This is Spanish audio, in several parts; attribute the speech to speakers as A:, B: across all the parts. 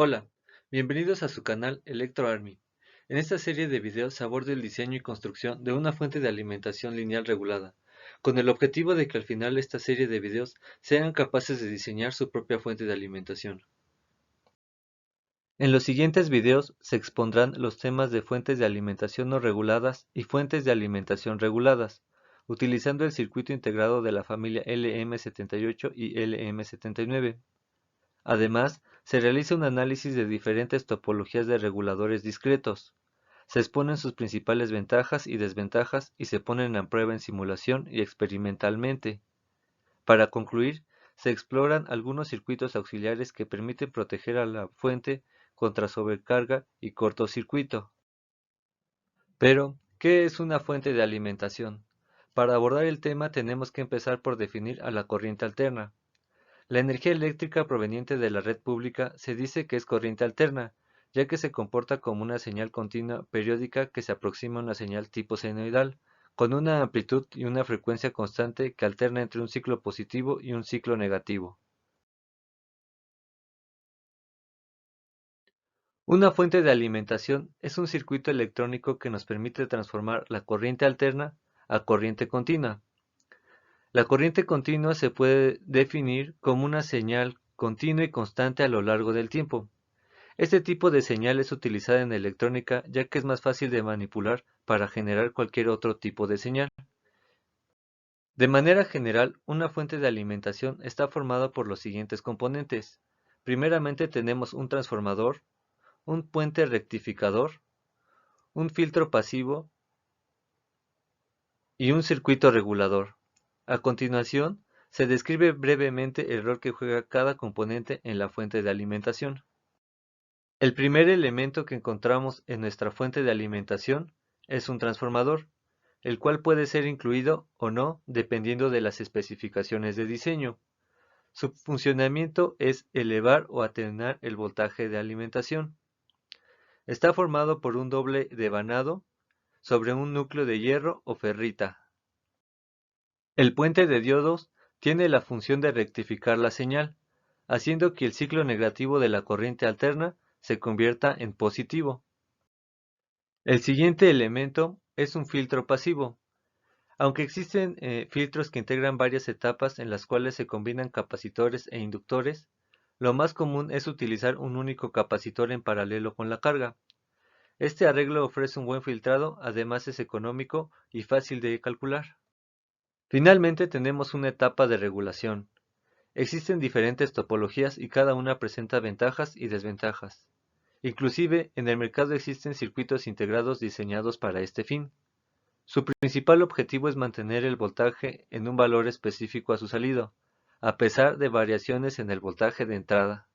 A: Hola, bienvenidos a su canal Electro Army. En esta serie de videos se aborda el diseño y construcción de una fuente de alimentación lineal regulada, con el objetivo de que al final de esta serie de videos sean capaces de diseñar su propia fuente de alimentación. En los siguientes videos se expondrán los temas de fuentes de alimentación no reguladas y fuentes de alimentación reguladas, utilizando el circuito integrado de la familia LM78 y LM79. Además, se realiza un análisis de diferentes topologías de reguladores discretos. Se exponen sus principales ventajas y desventajas y se ponen a prueba en simulación y experimentalmente. Para concluir, se exploran algunos circuitos auxiliares que permiten proteger a la fuente contra sobrecarga y cortocircuito. Pero, ¿qué es una fuente de alimentación? Para abordar el tema tenemos que empezar por definir a la corriente alterna. La energía eléctrica proveniente de la red pública se dice que es corriente alterna, ya que se comporta como una señal continua periódica que se aproxima a una señal tipo senoidal, con una amplitud y una frecuencia constante que alterna entre un ciclo positivo y un ciclo negativo. Una fuente de alimentación es un circuito electrónico que nos permite transformar la corriente alterna a corriente continua. La corriente continua se puede definir como una señal continua y constante a lo largo del tiempo. Este tipo de señal es utilizada en electrónica ya que es más fácil de manipular para generar cualquier otro tipo de señal. De manera general, una fuente de alimentación está formada por los siguientes componentes. Primeramente tenemos un transformador, un puente rectificador, un filtro pasivo y un circuito regulador. A continuación, se describe brevemente el rol que juega cada componente en la fuente de alimentación. El primer elemento que encontramos en nuestra fuente de alimentación es un transformador, el cual puede ser incluido o no dependiendo de las especificaciones de diseño. Su funcionamiento es elevar o atenuar el voltaje de alimentación. Está formado por un doble devanado sobre un núcleo de hierro o ferrita. El puente de diodos tiene la función de rectificar la señal, haciendo que el ciclo negativo de la corriente alterna se convierta en positivo. El siguiente elemento es un filtro pasivo. Aunque existen filtros que integran varias etapas en las cuales se combinan capacitores e inductores, lo más común es utilizar un único capacitor en paralelo con la carga. Este arreglo ofrece un buen filtrado, además es económico y fácil de calcular. Finalmente tenemos una etapa de regulación. Existen diferentes topologías y cada una presenta ventajas y desventajas. Inclusive, en el mercado existen circuitos integrados diseñados para este fin. Su principal objetivo es mantener el voltaje en un valor específico a su salida, a pesar de variaciones en el voltaje de entrada.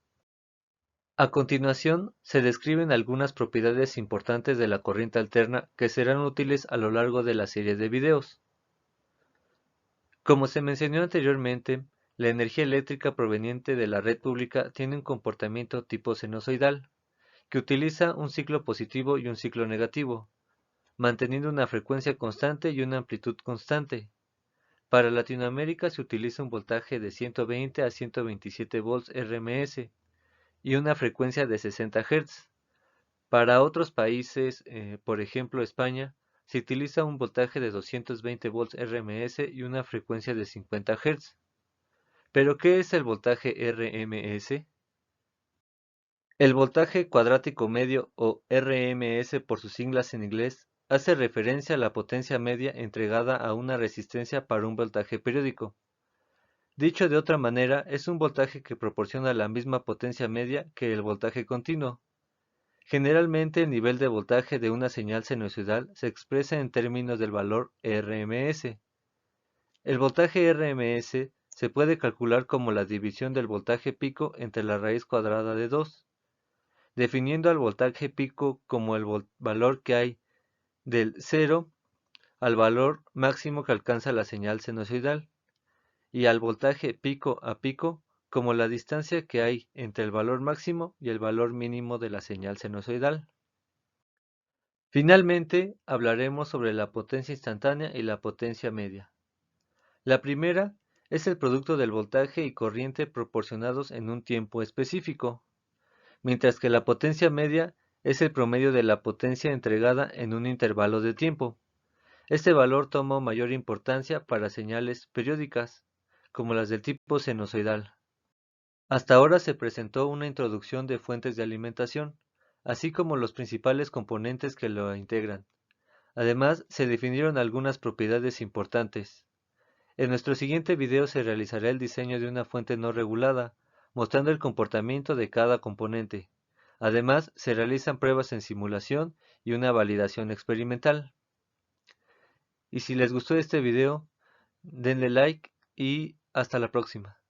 A: A continuación, se describen algunas propiedades importantes de la corriente alterna que serán útiles a lo largo de la serie de videos. Como se mencionó anteriormente, la energía eléctrica proveniente de la red pública tiene un comportamiento tipo sinusoidal, que utiliza un ciclo positivo y un ciclo negativo, manteniendo una frecuencia constante y una amplitud constante. Para Latinoamérica se utiliza un voltaje de 120 a 127 volts RMS y una frecuencia de 60 Hz. Para otros países, por ejemplo España, se utiliza un voltaje de 220 volts RMS y una frecuencia de 50 Hz. ¿Pero qué es el voltaje RMS? El voltaje cuadrático medio o RMS por sus siglas en inglés hace referencia a la potencia media entregada a una resistencia para un voltaje periódico. Dicho de otra manera, es un voltaje que proporciona la misma potencia media que el voltaje continuo. Generalmente el nivel de voltaje de una señal sinusoidal se expresa en términos del valor RMS. El voltaje RMS se puede calcular como la división del voltaje pico entre la raíz cuadrada de 2, definiendo al voltaje pico como el valor que hay del 0 al valor máximo que alcanza la señal sinusoidal, y al voltaje pico a pico como la distancia que hay entre el valor máximo y el valor mínimo de la señal sinusoidal. Finalmente, hablaremos sobre la potencia instantánea y la potencia media. La primera es el producto del voltaje y corriente proporcionados en un tiempo específico, mientras que la potencia media es el promedio de la potencia entregada en un intervalo de tiempo. Este valor toma mayor importancia para señales periódicas, como las del tipo sinusoidal. Hasta ahora se presentó una introducción de fuentes de alimentación, así como los principales componentes que lo integran. Además, se definieron algunas propiedades importantes. En nuestro siguiente video se realizará el diseño de una fuente no regulada, mostrando el comportamiento de cada componente. Además, se realizan pruebas en simulación y una validación experimental. Y si les gustó este video, denle like y hasta la próxima.